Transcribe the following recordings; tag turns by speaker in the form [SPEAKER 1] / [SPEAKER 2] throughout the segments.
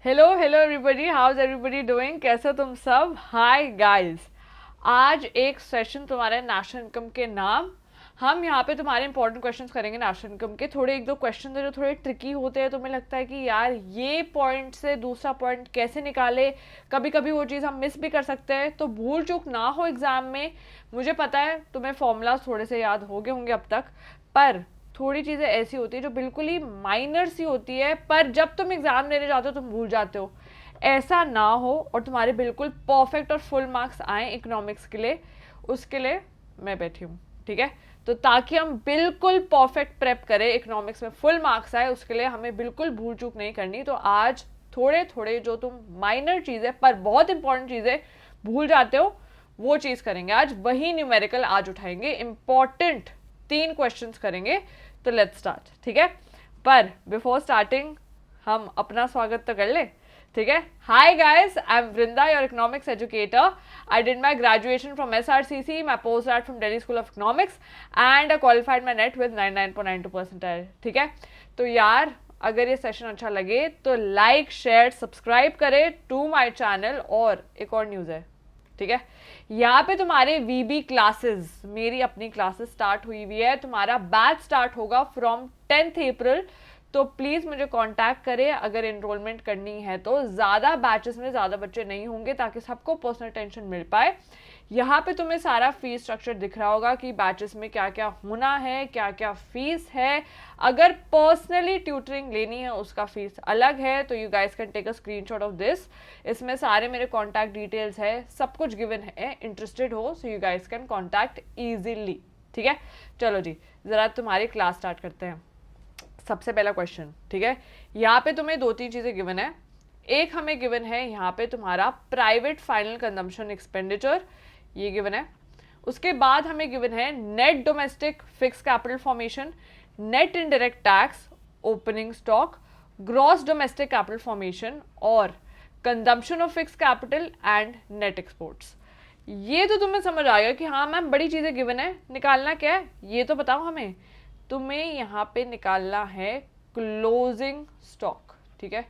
[SPEAKER 1] Hello hello everybody, how is everybody doing? कैसे हो तुम सब? हाय गाइस, आज एक सेशन तुम्हारे नेशनल इनकम के नाम। हम यहाँ पे तुम्हारे इंपॉर्टेंट क्वेश्चंस करेंगे नेशनल इनकम के। थोड़े एक दो क्वेश्चन है जो थोड़े ट्रिकी होते हैं, तुम्हें लगता है कि यार ये पॉइंट से दूसरा पॉइंट कैसे निकाले, कभी कभी वो चीज़ हम मिस भी कर सकते हैं, तो भूल चूक ना हो एग्जाम में। मुझे पता है तुम्हें फॉर्मूलाज थोड़े से याद हो गए होंगे अब तक, पर थोड़ी चीज़ें ऐसी होती है जो बिल्कुल ही माइनर सी होती है, पर जब तुम एग्ज़ाम देने जाते हो तुम भूल जाते हो। ऐसा ना हो और तुम्हारे बिल्कुल परफेक्ट और फुल मार्क्स आए इकोनॉमिक्स के लिए, उसके लिए मैं बैठी हूँ। ठीक है, तो ताकि हम बिल्कुल परफेक्ट प्रेप करें, इकोनॉमिक्स में फुल मार्क्स आए, उसके लिए हमें बिल्कुल भूल चूक नहीं करनी। तो आज थोड़े थोड़े जो तुम माइनर चीज़ें पर बहुत इंपॉर्टेंट चीज़ें भूल जाते हो, वो चीज़ करेंगे आज। वही न्यूमेरिकल आज उठाएंगे, इंपॉर्टेंट 3 क्वेश्चंस करेंगे। तो लेट्स स्टार्ट, ठीक है। पर बिफोर स्टार्टिंग हम अपना स्वागत तो कर ले, ठीक है। Hi guys, I am Vrinda, your economics educator. I did my graduation from SRCC, my post grad from Delhi School of Economics, and I qualified my NET with 99.92 percentile, ठीक है। तो यार अगर ये सेशन अच्छा लगे तो लाइक शेयर सब्सक्राइब करें टू माई चैनल। और एक और न्यूज़ है, ठीक है। यहाँ पे तुम्हारे VB क्लासेस, मेरी अपनी क्लासेस स्टार्ट हुई हुई है। तुम्हारा बैच स्टार्ट होगा फ्रॉम 10th अप्रैल। तो प्लीज़ मुझे कांटेक्ट करें अगर एनरोलमेंट करनी है। तो ज़्यादा बैचेस में ज़्यादा बच्चे नहीं होंगे ताकि सबको पर्सनल टेंशन मिल पाए। यहाँ पे तुम्हें सारा फीस स्ट्रक्चर दिख रहा होगा कि बैचेस में क्या क्या होना है, क्या क्या फीस है। अगर पर्सनली ट्यूटरिंग लेनी है उसका फीस अलग है, तो you guys can take a screenshot of this. इसमें सारे मेरे कॉन्टैक्ट डिटेल्स है, सब कुछ गिवन है। इंटरेस्टेड हो so you guys can contact easily, ठीक है। चलो जी, ज़रा तुम्हारी क्लास स्टार्ट करते हैं। सबसे पहला क्वेश्चन, ठीक है। यहाँ पे तुम्हें 2-3 चीज़ें गिवन है। एक हमें गिवन है यहाँ पे तुम्हारा प्राइवेट फाइनल कंजम्पशन एक्सपेंडिचर, ये गिवन है। उसके बाद हमें गिवन है net domestic fix capital formation, net indirect tax, opening stock, gross domestic capital formation और consumption of fix capital and net exports. ये तो तुम्हें समझ आ गया कि हाँ मैम बड़ी चीज़ें गिवन है, निकालना क्या है ये तो बताओ हमें। तुम्हें यहाँ पे निकालना है क्लोजिंग स्टॉक, ठीक है।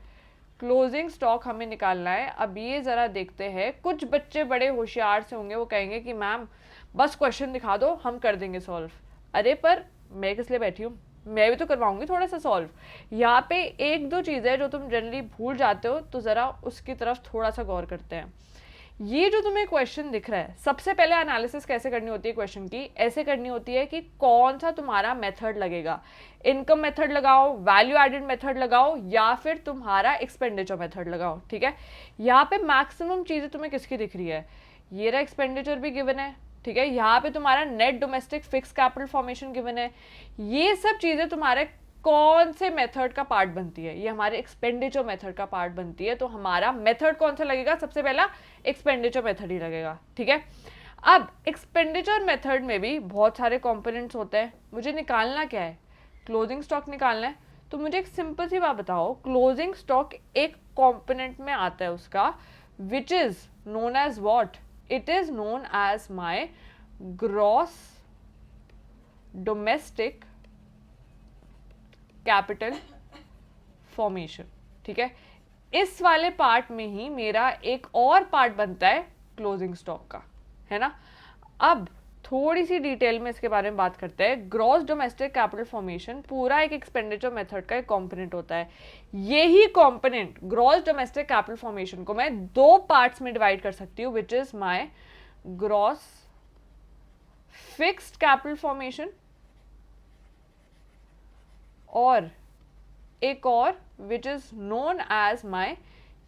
[SPEAKER 1] क्लोजिंग स्टॉक हमें निकालना है। अब ये ज़रा देखते हैं, कुछ बच्चे बड़े होशियार से होंगे, वो कहेंगे कि मैम बस क्वेश्चन दिखा दो हम कर देंगे सॉल्व। अरे पर मैं किस लिए बैठी हूँ, मैं भी तो करवाऊंगी थोड़ा सा सॉल्व। यहाँ पे एक दो चीज़ें जो तुम जनरली भूल जाते हो, तो ज़रा उसकी तरफ थोड़ा सा गौर करते हैं। ये जो तुम्हें क्वेश्चन दिख रहा है, सबसे पहले एनालिसिस कैसे करनी होती है क्वेश्चन की, ऐसे करनी होती है कि कौन सा तुम्हारा मेथड लगेगा। इनकम मेथड लगाओ, वैल्यू एडेड मेथड लगाओ, या फिर तुम्हारा एक्सपेंडिचर मेथड लगाओ, ठीक है। यहाँ पे मैक्सिमम चीज़ें तुम्हें किसकी दिख रही है, ये रहा एक्सपेंडिचर भी गिवन है, ठीक है। यहाँ पे तुम्हारा net domestic fix capital formation given है। ये सब चीज़ें तुम्हारे कौन से मेथड का पार्ट बनती है, ये हमारे एक्सपेंडिचर मेथड का पार्ट बनती है। तो हमारा मेथड कौन सा लगेगा, सबसे पहला एक्सपेंडिचर मेथड ही लगेगा, ठीक है। अब एक्सपेंडिचर मेथड में भी बहुत सारे कंपोनेंट्स होते हैं। मुझे निकालना क्या है, क्लोजिंग स्टॉक निकालना है। तो मुझे एक सिंपल सी बात बताओ, क्लोजिंग स्टॉक एक कंपोनेंट में आता है उसका, which is known as what, it is known as my gross domestic capital formation, ठीक है। इस वाले पार्ट में ही मेरा एक और पार्ट बनता है क्लोजिंग स्टॉक का, है ना। अब थोड़ी सी डिटेल में इसके बारे में बात करते हैं। ग्रॉस डोमेस्टिक कैपिटल फॉर्मेशन पूरा एक एक्सपेंडिचर मेथड का एक कंपोनेंट होता है। यही component gross domestic capital formation को मैं 2 पार्ट्स में डिवाइड कर सकती हूँ, which is my gross fixed capital formation और एक और which is known as my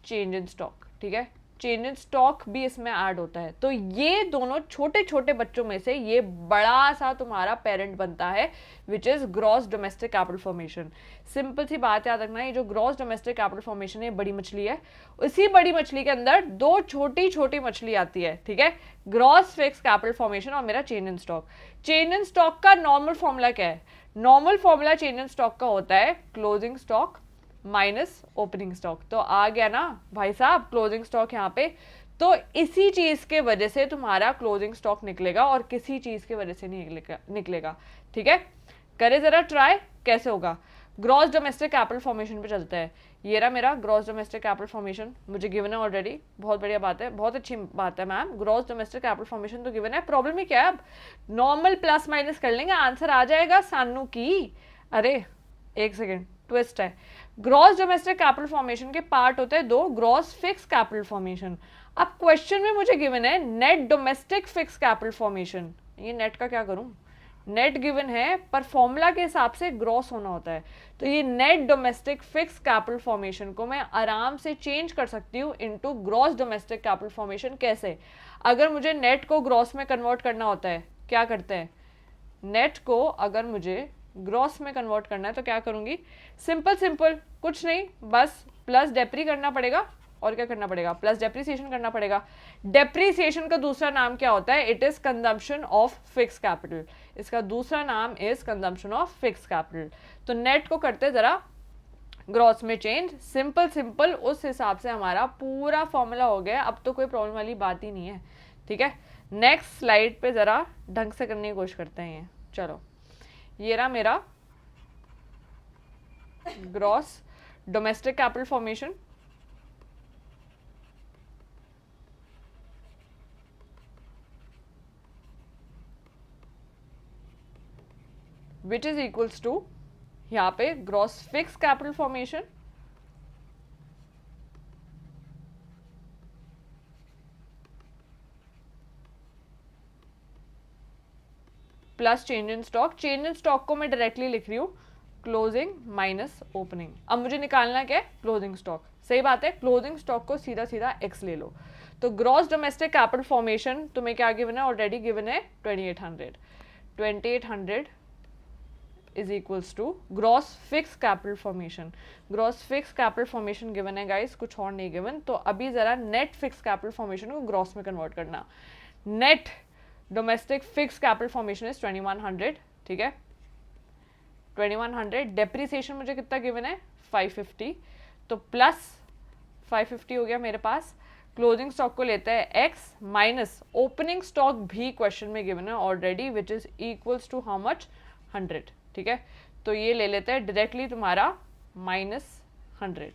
[SPEAKER 1] change in stock, ठीक है। चेंज इन स्टॉक भी इसमें ऐड होता है। तो ये दोनों छोटे छोटे बच्चों में से ये बड़ा सा तुम्हारा पेरेंट बनता है, which is gross domestic capital formation. Simple सी बात याद रखना, ये जो ग्रॉस डोमेस्टिक कैपिटल फॉर्मेशन है बड़ी मछली है, उसी बड़ी मछली के अंदर 2 छोटी छोटी मछली आती है, ठीक है। ग्रॉस फिक्स कैपिटल फॉर्मेशन और मेरा change in stock. Change in stock का नॉर्मल फॉर्मूला क्या है, normal formula change in stock का होता है closing stock minus opening stock. तो आ गया ना भाई साहब क्लोजिंग स्टॉक यहाँ पे। तो इसी चीज के वजह से तुम्हारा क्लोजिंग स्टॉक निकलेगा और किसी चीज की वजह से नहीं निकलेगा, ठीक है। करे जरा ट्राई, कैसे होगा। ग्रॉस डोमेस्टिक कैपिटल फॉर्मेशन पे चलते हैं। ये रहा मेरा ग्रॉस डोमेस्टिक कैपिटल फॉर्मेशन, मुझे गिवन है ऑलरेडी, बहुत बढ़िया बात है, बहुत अच्छी बात है ma'am. Gross domestic capital formation तो गिवन है, प्रॉब्लम ही क्या है, अब नॉर्मल प्लस माइनस कर लेंगे, आंसर आ जाएगा सानू की। अरे एक सेकेंड, ट्विस्ट है। ग्रॉस डोमेस्टिक कैपिटल फॉर्मेशन के पार्ट होते हैं दो, ग्रॉस फिक्स कैपिटल फॉर्मेशन। अब क्वेश्चन में मुझे गिवन है net domestic fix capital formation, ये नेट का क्या करूं, नेट गिवन है पर फॉर्मूला के हिसाब से ग्रॉस होना होता है, तो ये net domestic fix capital formation को मैं आराम से चेंज कर सकती हूँ into gross domestic capital formation. कैसे, अगर मुझे नेट को ग्रॉस में कन्वर्ट करना होता है, क्या करते हैं, नेट को अगर मुझे ग्रॉस में कन्वर्ट करना है तो क्या करूंगी, सिंपल सिंपल कुछ नहीं, बस प्लस डेप्री करना पड़ेगा, और क्या करना पड़ेगा, प्लस डेप्रीसिएशन करना पड़ेगा। डेप्रीसिएशन का दूसरा नाम क्या होता है, it is consumption of fix capital, इसका दूसरा नाम is consumption of fix capital. तो नेट को करते जरा ग्रॉस में चेंज, सिंपल सिंपल, उस हिसाब से हमारा पूरा फॉर्मूला हो गया, अब तो कोई प्रॉब्लम वाली बात ही नहीं है। ठीक है, नेक्स्ट स्लाइड पे जरा ढंग से करने की कोशिश करते हैं। ये चलो, ये रहा मेरा gross domestic capital formation, which is equals to यहाँ पे gross fix capital formation plus change in stock. Change in stock को मैं डायरेक्टली लिख रही हूँ क्लोजिंग माइनस ओपनिंग। अब मुझे निकालना क्या है, क्लोजिंग स्टॉक, सही बात है, क्लोजिंग स्टॉक को सीधा सीधा एक्स ले लो। तो ग्रॉस डोमेस्टिक कैपिटल फॉर्मेशन तुम्हें क्या गिवन है, ऑलरेडी गिवन है 2800, 2800 is equals to gross fix capital formation. Gross fix capital formation given है गाइस, कुछ और नहीं गिवन। तो अभी जरा नेट फिक्स कैपिटल फॉर्मेशन को ग्रॉस में कन्वर्ट करना। Net domestic fix capital formation is 2100, ठीक है, 2100। डेप्रीसिएशन मुझे कितना गिवन है, 550, तो प्लस 550 हो गया मेरे पास। क्लोजिंग स्टॉक को लेता है x माइनस ओपनिंग स्टॉक भी क्वेश्चन में गिवन है already, which is equals to how much, 100, ठीक है। तो ये ले लेते हैं डायरेक्टली तुम्हारा -100।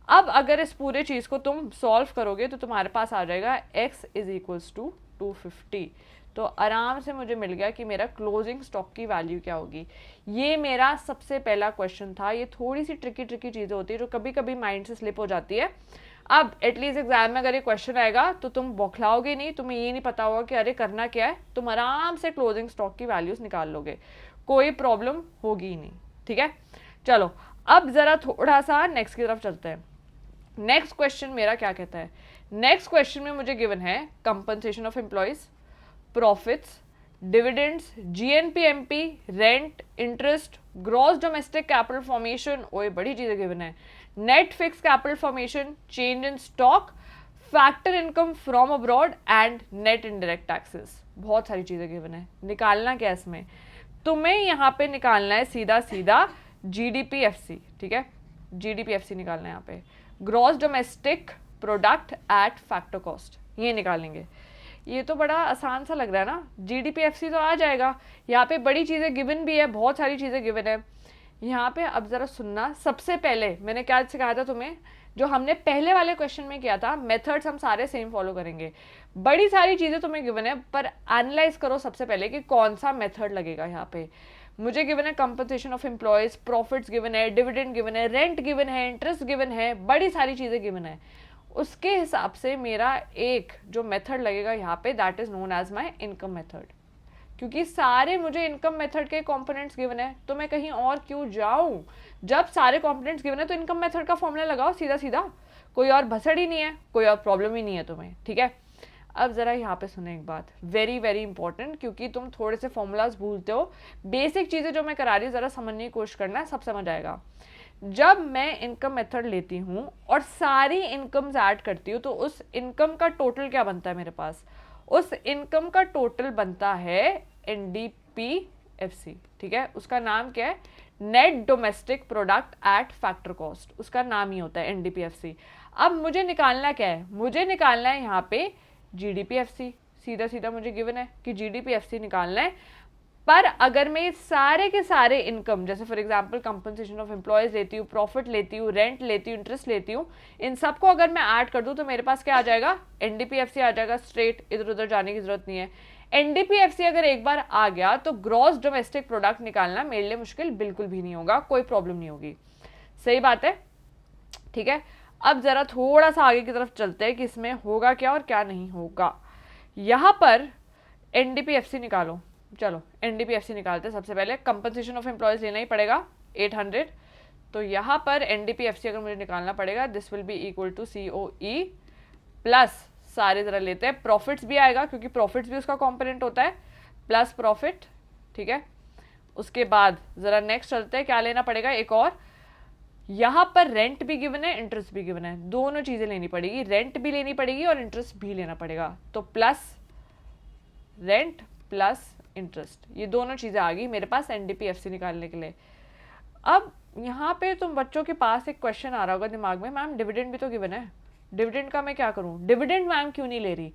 [SPEAKER 1] अब अगर इस पूरे चीज को तुम सॉल्व करोगे तो तुम्हारे पास आ जाएगा x इज इक्वल्स टू 250। तो आराम से मुझे मिल गया कि मेरा क्लोजिंग स्टॉक की वैल्यू क्या होगी। ये मेरा सबसे पहला क्वेश्चन था। ये थोड़ी सी ट्रिकी चीज़ें होती है जो कभी कभी माइंड से स्लिप हो जाती है। अब एटलीस्ट एग्जाम में अगर ये क्वेश्चन आएगा तो तुम बौखलाओगे नहीं, तुम्हें ये नहीं पता होगा कि अरे करना क्या है, तुम आराम से क्लोजिंग स्टॉक की वैल्यूज निकाल लोगे, कोई प्रॉब्लम होगी ही नहीं, ठीक है। चलो अब जरा थोड़ा सा नेक्स्ट की तरफ चलते हैं। नेक्स्ट क्वेश्चन मेरा क्या कहता है, नेक्स्ट क्वेश्चन में मुझे गिवन है compensation of employees, profits, dividends, GNPMP, rent, interest, gross domestic capital formation, ओए बड़ी चीजें गिवन है, net fix capital formation, change in stock, factor income from abroad and net indirect taxes. बहुत सारी चीजें गिवन है। निकालना क्या इसमें, तुम्हें यहाँ पे निकालना है सीधा सीधा जीडीपीएफसी, ठीक है, जीडीपीएफसी निकालना है यहाँ पे, gross domestic product at factor cost, ये निकालेंगे। ये तो बड़ा आसान सा लग रहा है ना, जीडीपीएफसी तो आ जाएगा। यहाँ पे बड़ी चीज़ें गिवन भी है, बहुत सारी चीज़ें गिवन है यहाँ पे। अब ज़रा सुनना, सबसे पहले मैंने क्या सिखाया था तुम्हें, जो हमने पहले वाले क्वेश्चन में किया था, मेथड्स हम सारे सेम फॉलो करेंगे। बड़ी सारी चीज़ें तुम्हें गिवन है, पर एनालाइज करो सबसे पहले कि कौन सा मेथड लगेगा। यहाँ पे मुझे गिवन है compensation of employees, profits given है, डिविडेंड गिवन है, रेंट गिवन है, इंटरेस्ट गिवन है, बड़ी सारी चीज़ें गिवन है। उसके हिसाब से मेरा एक जो मेथड लगेगा यहाँ पे, that is known as my income method. क्योंकि सारे मुझे इनकम मेथड के कंपोनेंट्स गिवन है, तो मैं कहीं और क्यों जाऊं। जब सारे कंपोनेंट्स गिवन है तो इनकम मेथड का फॉर्मूला लगाओ सीधा सीधा, कोई और भसड़ ही नहीं है, कोई और प्रॉब्लम ही नहीं है तुम्हें, ठीक है। अब जरा यहाँ पे सुने एक बात, वेरी वेरी इंपॉर्टेंट, क्योंकि तुम थोड़े से फॉर्मूलाज भूलते हो। बेसिक चीजें जो मैं करा रही हूँ जरा समझने की कोशिश करना, सब समझ आएगा। जब मैं इनकम मेथड लेती हूँ और सारी इनकम्स ऐड करती हूँ, तो उस इनकम का टोटल क्या बनता है मेरे पास, उस इनकम का टोटल बनता है एनडीपीएफसी, ठीक है। उसका नाम क्या है, net domestic product at factor cost, उसका नाम ही होता है एनडीपीएफसी। अब मुझे निकालना क्या है, मुझे निकालना है यहाँ पे जीडीपीएफसी। सीधा सीधा मुझे गिवन है कि जीडीपीएफसी निकालना है। पर अगर मैं सारे के सारे इनकम, जैसे for example compensation of employees लेती हूँ, प्रॉफिट लेती हूँ, रेंट लेती हूँ, इंटरेस्ट लेती हूँ, इन सबको अगर मैं ऐड कर दूँ तो मेरे पास क्या आ जाएगा, एनडीपीएफसी आ जाएगा स्ट्रेट, इधर उधर जाने की जरूरत नहीं है। एनडीपीएफसी अगर एक बार आ गया तो ग्रॉस डोमेस्टिक प्रोडक्ट निकालना मेरे लिए मुश्किल बिल्कुल भी नहीं होगा, कोई प्रॉब्लम नहीं होगी। सही बात है, ठीक है। अब जरा थोड़ा सा आगे की तरफ चलते हैं कि इसमें होगा क्या और क्या नहीं होगा। यहां पर एनडीपीएफसी निकालो, चलो एनडीपीएफसी निकालते हैं। सबसे पहले कंपनसेशन ऑफ एम्प्लॉयज लेना ही पड़ेगा 800, तो यहां पर एनडीपीएफसी अगर मुझे निकालना पड़ेगा, this will be equal to COE plus, सारे जरा लेते हैं, प्रॉफिट्स भी आएगा क्योंकि प्रॉफिट्स भी उसका कॉम्पोनेंट होता है, प्लस प्रॉफिट, ठीक है। उसके बाद जरा नेक्स्ट चलते हैं, क्या लेना पड़ेगा एक और, यहां पर रेंट भी गिवन है, इंटरेस्ट भी गिवन है, दोनों चीजें लेनी पड़ेगी, रेंट भी लेनी पड़ेगी और इंटरेस्ट भी लेना पड़ेगा। तो प्लस रेंट प्लस इंटरेस्ट, ये दोनों चीजें आ गई मेरे पास एनडीपीएफसी निकालने के लिए। अब यहाँ पे तुम बच्चों के पास एक क्वेश्चन आ रहा होगा दिमाग में, मैम डिविडेंड भी तो गिवन है, डिविडेंड का मैं क्या करूं, डिविडेंड मैम क्यों नहीं ले रही।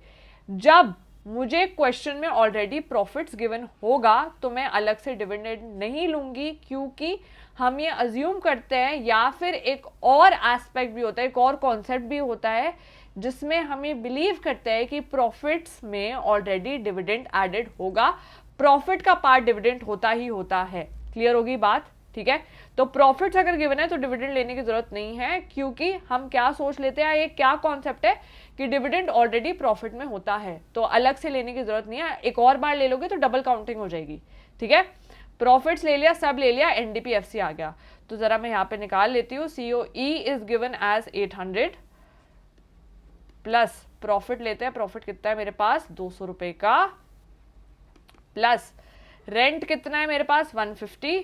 [SPEAKER 1] जब मुझे क्वेश्चन में ऑलरेडी प्रॉफिट्स गिवन होगा तो मैं अलग से डिविडेंड नहीं लूंगी, क्योंकि हम ये अज्यूम करते हैं, या फिर एक और एस्पेक्ट भी होता है, एक और कॉन्सेप्ट भी होता है जिसमें हम ये बिलीव करते हैं कि प्रॉफिट्स में ऑलरेडी डिविडेंड एडेड होगा, प्रॉफिट का पार्ट डिविडेंड होता ही होता है। क्लियर होगी बात, ठीक है। तो प्रॉफिट्स अगर गिवन है तो डिविडेंड लेने की जरूरत नहीं है, क्योंकि हम क्या सोच लेते हैं, ये क्या कॉन्सेप्ट है कि डिविडेंड ऑलरेडी प्रॉफिट में होता है, तो अलग से लेने की जरूरत नहीं है। एक और बार ले लोगे तो डबल काउंटिंग हो जाएगी, ठीक है। प्रॉफिट्स ले लिया, सब ले लिया, एनडीपीएफसी आ गया, तो जरा मैं यहाँ पे निकाल लेती हूँ, COE is given as 800 plus profit लेते हैं, प्रॉफिट कितना है मेरे पास 200 रुपए का, प्लस रेंट कितना है मेरे पास 150,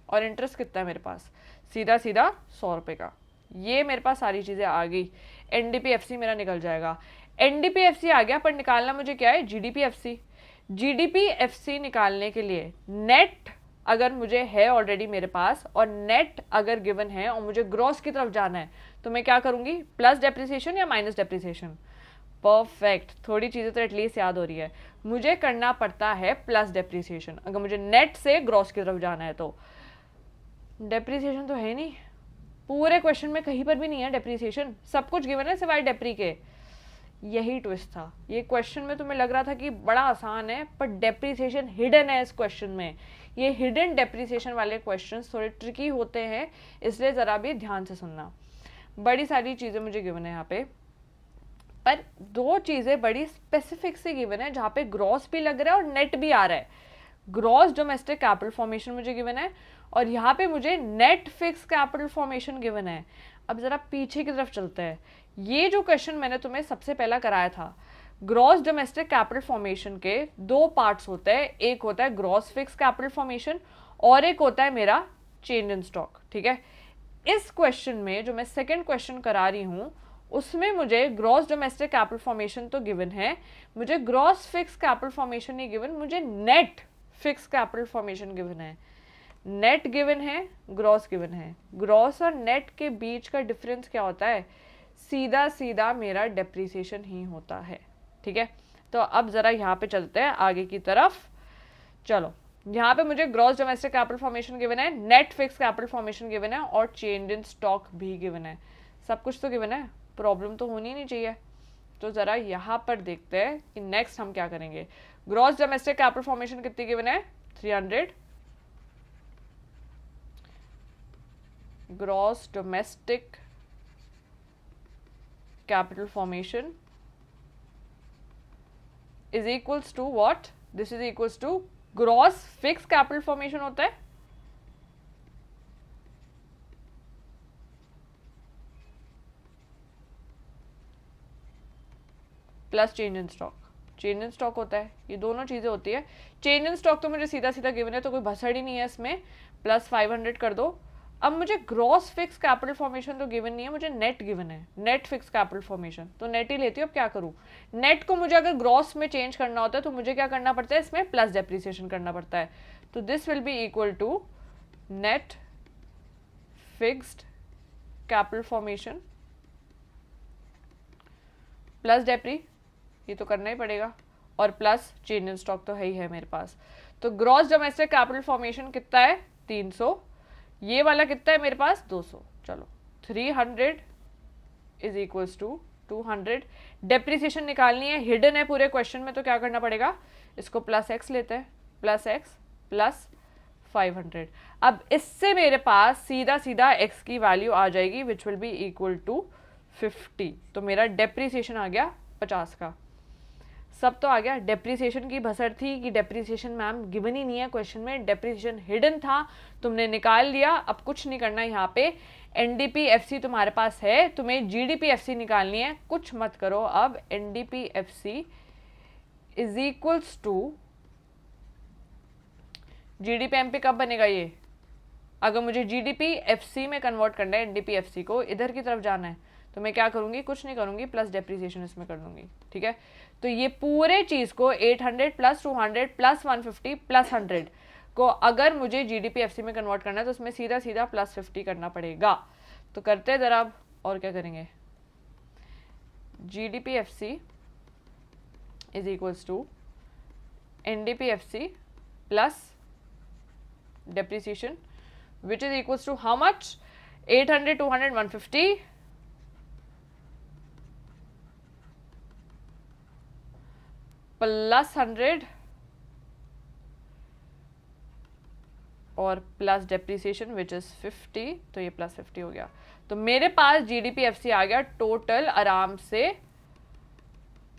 [SPEAKER 1] और इंटरेस्ट कितना है मेरे पास सीधा सीधा 100 रुपए का। ये मेरे पास सारी चीजें आ गई, एनडीपीएफसी मेरा निकल जाएगा। एनडीपीएफसी आ गया, पर निकालना मुझे क्या है, जीडीपीएफसी। जीडीपीएफसी निकालने के लिए नेट अगर मुझे है ऑलरेडी मेरे पास, और नेट अगर गिवन है और मुझे ग्रॉस की तरफ जाना है, तो मैं क्या करूंगी, प्लस डेप्रिसिएशन या माइनस डेप्रिसिएशन। परफेक्ट, थोड़ी चीजें तो एटलीस्ट याद हो रही है। मुझे करना पड़ता है प्लस डेप्रिसिएशन अगर मुझे नेट से ग्रॉस की तरफ जाना है। तो डेप्रिसिएशन तो है नहीं, पूरे क्वेश्चन में कहीं पर भी नहीं है डेप्रिसिएशन, सब कुछ गिवन है सिवाय डेप्री के। यही ट्विस्ट था, ये क्वेश्चन में तुम्हें लग रहा था कि बड़ा आसान है, पर डेप्रिसिएशन हिडन है इस क्वेश्चन में। ये हिडन डेप्रिसिएशन वाले क्वेश्चंस थोड़े ट्रिकी होते हैं, इसलिए जरा भी ध्यान से सुनना। बड़ी सारी चीजें मुझे गिवन है यहाँ पे, पर दो चीजें बड़ी स्पेसिफिक से गिवन है जहाँ पे ग्रॉस भी लग रहा है और नेट भी आ रहा है। ग्रॉस डोमेस्टिक कैपिटल फॉर्मेशन मुझे गिवन है, और यहाँ पे मुझे net fix capital formation given है। अब जरा पीछे की तरफ चलते हैं, ये जो क्वेश्चन मैंने तुम्हें सबसे पहला कराया था, ग्रॉस डोमेस्टिक कैपिटल फॉर्मेशन के दो पार्ट्स होते हैं, एक होता है ग्रॉस फिक्स कैपिटल फॉर्मेशन और एक होता है मेरा चेंज इन स्टॉक, ठीक है। इस क्वेश्चन में जो मैं सेकेंड क्वेश्चन करा रही हूँ, उसमें मुझे ग्रॉस डोमेस्टिक कैपिटल फॉर्मेशन तो गिवन है, मुझे ग्रॉस फिक्स कैपिटल फॉर्मेशन नहीं गिवन, मुझे net fix capital formation given है। नेट गिवन है, ग्रॉस गिवन है, ग्रॉस और नेट के बीच का डिफरेंस क्या होता है, सीधा सीधा मेरा डेप्रिसिएशन ही होता है, ठीक है। तो अब जरा यहाँ पे चलते हैं आगे की तरफ। चलो, यहाँ पे मुझे gross domestic capital formation given है, net fix capital formation given है, और चेंज इन स्टॉक भी गिवन है। सब कुछ तो गिवन है, प्रॉब्लम तो होनी नहीं चाहिए। तो जरा यहाँ पर देखते हैं कि नेक्स्ट हम क्या करेंगे। ग्रॉस डोमेस्टिक कैपिटल फॉर्मेशन कितनी गिवन है, 300। Gross domestic capital formation is equals to what, this is equals to gross fix capital formation होता है plus change in stock. Change in stock होता है, ये दोनों चीजें होती है। चेंज इन स्टॉक तो मुझे सीधा सीधा गिवन है, तो कोई भसड़ ही नहीं है इसमें, प्लस 500 कर दो। अब मुझे ग्रॉस फिक्स कैपिटल फॉर्मेशन तो गिवन नहीं है, मुझे नेट गिवन है, नेट फिक्स कैपिटल फॉर्मेशन, तो नेट ही लेती हूँ। अब क्या करूँ, नेट को मुझे अगर ग्रॉस में चेंज करना होता है तो मुझे क्या करना पड़ता है, इसमें प्लस डेप्रिसिएशन करना पड़ता है। तो this will be equal to net fixed capital formation plus depre, ये तो करना ही पड़ेगा, और प्लस चेंज इन स्टॉक तो है ही है मेरे पास। तो ग्रॉस डोमेस्टिक कैपिटल फॉर्मेशन कितना है 300, ये वाला कितना है मेरे पास 200। चलो 300 इज इक्वल्स टू 200। डेप्रिसिएशन निकालनी है, हिडन है पूरे क्वेश्चन में, तो क्या करना पड़ेगा, इसको प्लस एक्स लेते हैं, प्लस एक्स प्लस 500। अब इससे मेरे पास सीधा सीधा x की वैल्यू आ जाएगी which will be equal to 50। तो मेरा डेप्रिसिएशन आ गया 50 का। सब तो आ गया। डेप्रिसिएशन की भसड़ थी कि डेप्रिसिएशन मैम गिवन ही नहीं है क्वेश्चन में, डेप्रिसिएशन हिडन था, तुमने निकाल लिया। अब कुछ नहीं करना यहाँ पे, एनडीपीएफसी तुम्हारे पास है, तुम्हें जीडीपीएफसी निकालनी है, कुछ मत करो। अब एनडीपीएफसी इज इक्वल्स टू जीडीपीएमपी कब बनेगा ये, अगर मुझे जीडीपीएफसी में कन्वर्ट करना है, एनडीपीएफसी को इधर की तरफ जाना है, तो मैं क्या करूंगी, कुछ नहीं करूंगी, प्लस डेप्रिसिएशन इसमें कर दूंगी। ठीक है, तो ये पूरे चीज को 800 प्लस 200 प्लस 150 प्लस 100 को अगर मुझे जीडीपीएफसी में कन्वर्ट करना है तो उसमें सीधा सीधा प्लस 50 करना पड़ेगा। तो करते हैं जरा अब, और क्या करेंगे, GDPFC is equals to NDPFC plus depreciation which is equals to how much, 800 200 150 plus 100 और प्लस डेप्रिसिएशन विच इज 50, तो ये प्लस 50 हो गया। तो मेरे पास जीडीपीएफसी आ गया टोटल आराम से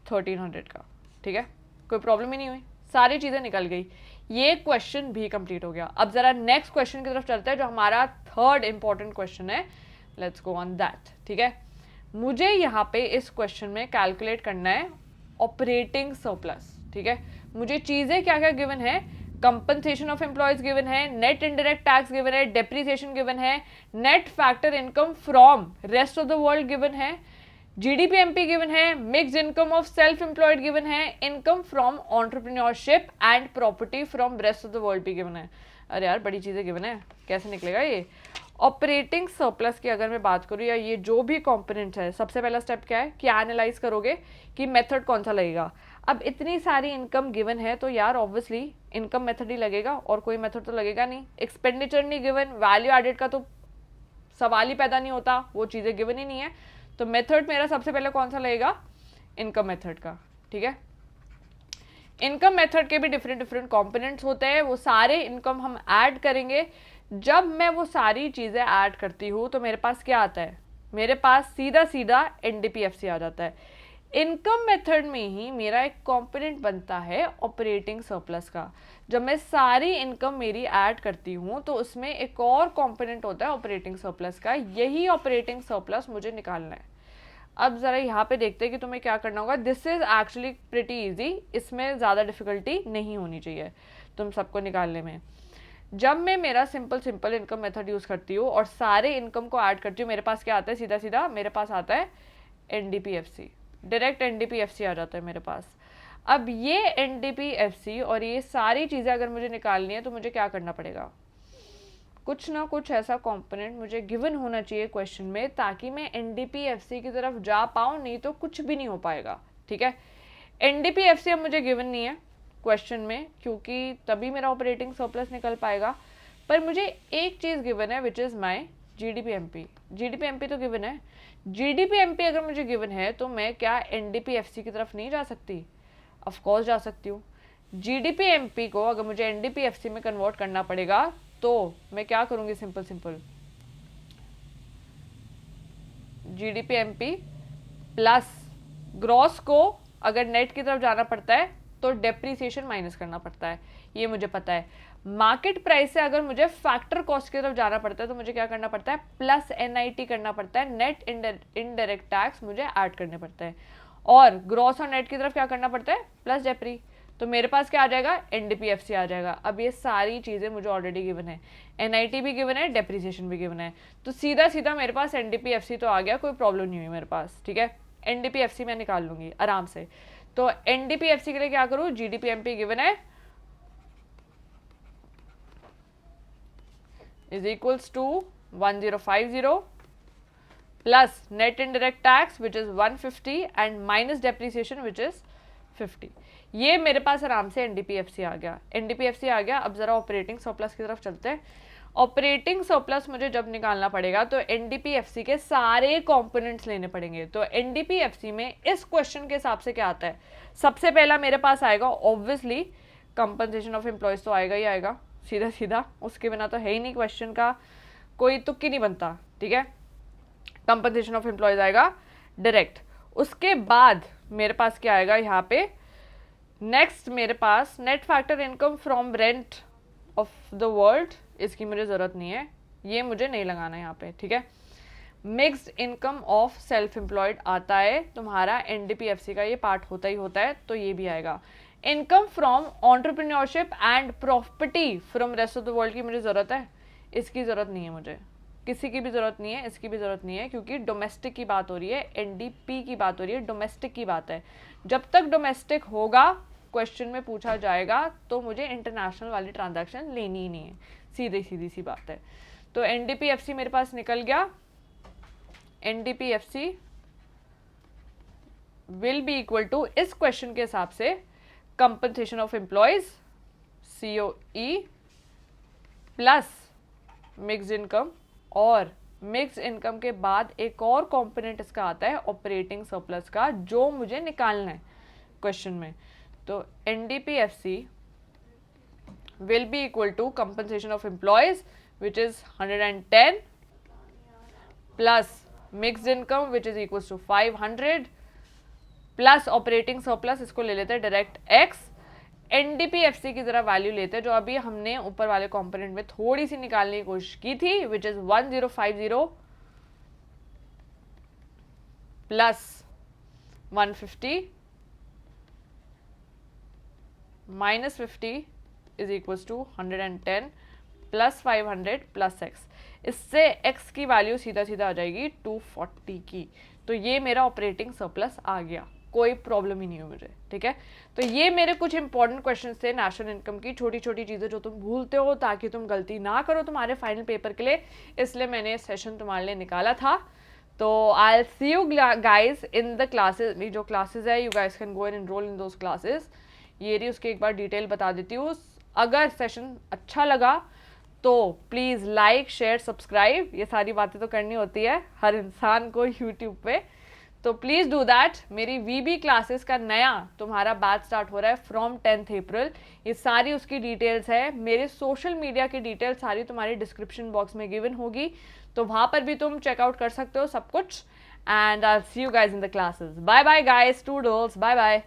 [SPEAKER 1] 1300 का। ठीक है, कोई प्रॉब्लम ही नहीं हुई, सारी चीजें निकल गई, ये क्वेश्चन भी कंप्लीट हो गया। अब जरा नेक्स्ट क्वेश्चन की तरफ चलते हैं जो हमारा थर्ड इंपॉर्टेंट क्वेश्चन है। Let's go on that. ठीक है, मुझे यहाँ पे इस क्वेश्चन में कैलकुलेट करना है ऑपरेटिंग सरप्लस। ठीक है, मुझे चीजें क्या क्या गिवन है, कंपनसेशन ऑफ एम्प्लॉयज गिवन है, नेट इनडायरेक्ट टैक्स गिवन है, डेप्रिसिएशन गिवन है, net factor income from rest of the world given है, जीडीपीएमपी गिवन है, mixed income of self employed given है, income from entrepreneurship and property from rest of the world भी given है। अरे यार बड़ी चीजें गिवन है, कैसे निकलेगा ये। ऑपरेटिंग सरप्लस की अगर मैं बात करूँ या ये जो भी कंपोनेंट है, सबसे पहला स्टेप क्या है कि एनालाइज करोगे कि मेथड कौन सा लगेगा। अब इतनी सारी इनकम गिवन है तो यार ऑब्वियसली इनकम मेथड ही लगेगा, और कोई मेथड तो लगेगा नहीं। एक्सपेंडिचर नहीं गिवन, वैल्यू एडेड का तो सवाल ही पैदा नहीं होता, वो चीजें गिवन ही नहीं है। तो मेथड मेरा सबसे पहले कौन सा लगेगा, इनकम मेथड का। ठीक है, इनकम मेथड के भी डिफरेंट कंपोनेंट्स होते हैं, वो सारे इनकम हम ऐड करेंगे। जब मैं वो सारी चीजें ऐड करती हूँ तो मेरे पास क्या आता है, मेरे पास सीधा सीधा एनडीपीएफसी आ जाता है। इनकम मेथड में ही मेरा एक कंपोनेंट बनता है ऑपरेटिंग सरप्लस का। जब मैं सारी इनकम मेरी ऐड करती हूँ तो उसमें एक और कंपोनेंट होता है ऑपरेटिंग सरप्लस का, यही ऑपरेटिंग सरप्लस मुझे निकालना है। अब जरा यहाँ पे देखते हैं कि तुम्हें क्या करना होगा। This is actually pretty easy, इसमें ज़्यादा डिफिकल्टी नहीं होनी चाहिए तुम सबको निकालने में। जब मैं मेरा सिंपल इनकम मेथड यूज़ करती हूँ और सारे इनकम को ऐड करती हूँ, मेरे पास क्या आता है, सीधा सीधा मेरे पास आता है एनडीपीएफसी, डायरेक्ट एनडीपीएफसी आ जाता है मेरे पास। अब ये एनडीपीएफसी और ये सारी चीज़ें अगर मुझे निकालनी है तो मुझे क्या करना पड़ेगा, कुछ ना कुछ ऐसा कंपोनेंट मुझे गिवन होना चाहिए क्वेश्चन में ताकि मैं एनडीपीएफसी की तरफ जा पाऊँ, नहीं तो कुछ भी नहीं हो पाएगा। ठीक है, एनडीपीएफसी अब मुझे गिवन नहीं है क्वेश्चन में, क्योंकि तभी मेरा ऑपरेटिंग सरप्लस निकल पाएगा। पर मुझे एक चीज़ गिवन है विच इज़ माई जीडीपीएमपी। जीडीपीएमपी तो गिवन है, जीडीपीएमपी अगर मुझे गिवन है तो मैं क्या एनडीपीएफसी की तरफ नहीं जा सकती, ऑफ कोर्स जा सकती हूँ। जीडीपीएमपी को अगर मुझे एनडीपीएफसी में कन्वर्ट करना पड़ेगा तो मैं क्या करूँगी, सिंपल जीडीपीएमपी प्लस ग्रॉस को अगर नेट की तरफ जाना पड़ता है तो डेप्रिसिएशन माइनस करना पड़ता है, ये मुझे पता है। मार्केट प्राइस से अगर मुझे फैक्टर कॉस्ट की तरफ जाना पड़ता है तो मुझे क्या करना पड़ता है, प्लस एनआईटी करना पड़ता है, नेट इनडायरेक्ट टैक्स मुझे ऐड करने पड़ते हैं। और ग्रॉस और नेट की तरफ क्या करना पड़ता है, प्लस डेप्री। तो मेरे पास क्या आ जाएगा, एनडीपीएफसी आ जाएगा। अब ये सारी चीज़ें मुझे ऑलरेडी गिवन है, एनआईटी भी गिवन है, डेप्रिसिएशन भी गिवन है, तो सीधा सीधा मेरे पास एनडीपीएफसी तो आ गया, कोई प्रॉब्लम नहीं हुई मेरे पास। ठीक है, एनडीपीएफसी मैं निकाल लूंगी आराम से। तो एनडीपीएफसी के लिए क्या करूँ, जीडीपीएमपी गिवन है is equals to 1050 plus net indirect tax which is 150 and minus depreciation which is 50। ये मेरे पास आराम से एनडीपीएफसी आ गया, एनडीपीएफसी आ गया। अब जरा ऑपरेटिंग सरप्लस की तरफ चलते हैं। ऑपरेटिंग सरप्लस मुझे जब निकालना पड़ेगा तो एनडीपीएफसी के सारे कंपोनेंट्स लेने पड़ेंगे। तो एनडीपीएफसी में इस क्वेश्चन के हिसाब से क्या आता है, सबसे पहला मेरे पास आएगा ऑब्वियसली कंपनसेशन ऑफ एम्प्लॉयज, तो आएगा ही आएगा सीधा सीधा, उसके बिना तो है ही नहीं, क्वेश्चन का कोई तुक्की नहीं बनता, ठीक है। कंपनसेशन ऑफ एम्प्लॉयज आएगा डायरेक्ट। उसके बाद मेरे पास क्या आएगा यहाँ पे, नेक्स्ट मेरे पास net factor income from rent of the world, इसकी मुझे ज़रूरत नहीं है, ये मुझे नहीं लगाना यहाँ पे, ठीक है। Mixed income of self employed आता है तुम्हारा, एनडीपीएफसी का ये पार्ट होता ही होता है, तो ये भी आएगा। Income from entrepreneurship and property from rest of the world की मुझे ज़रूरत है, इसकी ज़रूरत नहीं है मुझे, किसी की भी ज़रूरत नहीं है, इसकी भी ज़रूरत नहीं है, क्योंकि डोमेस्टिक की बात हो रही है, एनडीपी की बात हो रही है, डोमेस्टिक की बात है। जब तक डोमेस्टिक होगा क्वेश्चन में पूछा जाएगा तो मुझे इंटरनेशनल वाली ट्रांजैक्शन लेनी ही नहीं है, सीधी सी बात है। तो एनडीपीएफसी मेरे पास निकल गया, NDPFC will be equal to इस क्वेश्चन के हिसाब से compensation of employees COE plus mixed income, और मिक्स्ड इनकम के बाद एक और कंपोनेंट इसका आता है ऑपरेटिंग सरप्लस का, जो मुझे निकालना है क्वेश्चन में। तो NDPFC will be equal to compensation of employees which is 110 plus mixed income which is equals to 500 plus operating surplus, इसको ले लेते हैं डायरेक्ट x। एनडीपीएफसी की जरा वैल्यू लेते हैं जो अभी हमने ऊपर वाले कंपोनेंट में थोड़ी सी निकालने की कोशिश की थी, which is 1050 plus 150 minus 50 is equals to 110 plus 500 plus x, इससे x की वैल्यू सीधा सीधा आ जाएगी 240 की। तो ये मेरा ऑपरेटिंग सरप्लस आ गया, कोई प्रॉब्लम ही नहीं है मुझे, ठीक है। तो ये मेरे कुछ इंपॉर्टेंट क्वेश्चन थे नेशनल इनकम की, छोटी छोटी चीज़ें जो तुम भूलते हो ताकि तुम गलती ना करो तुम्हारे फाइनल पेपर के लिए, इसलिए मैंने सेशन तुम्हारे लिए निकाला था। तो I will see you guys in the classes, जो क्लासेज है you guys can go and enrol in those classes. ये रही उसकी एक बार डिटेल बता देती हूँ। अगर सेशन अच्छा लगा तो प्लीज़ लाइक शेयर सब्सक्राइब, ये सारी बातें तो करनी होती है हर इंसान को यूट्यूब पे, तो प्लीज़ डू दैट। मेरी वीबी क्लासेस का नया तुम्हारा बैच स्टार्ट हो रहा है फ्रॉम 10th अप्रैल, ये सारी उसकी डिटेल्स है, मेरे सोशल मीडिया की डिटेल्स सारी तुम्हारी डिस्क्रिप्शन बॉक्स में गिवन होगी, तो वहाँ पर भी तुम चेकआउट कर सकते हो सब कुछ। And I see you guys in the classes. Bye bye guys, toodles, bye bye.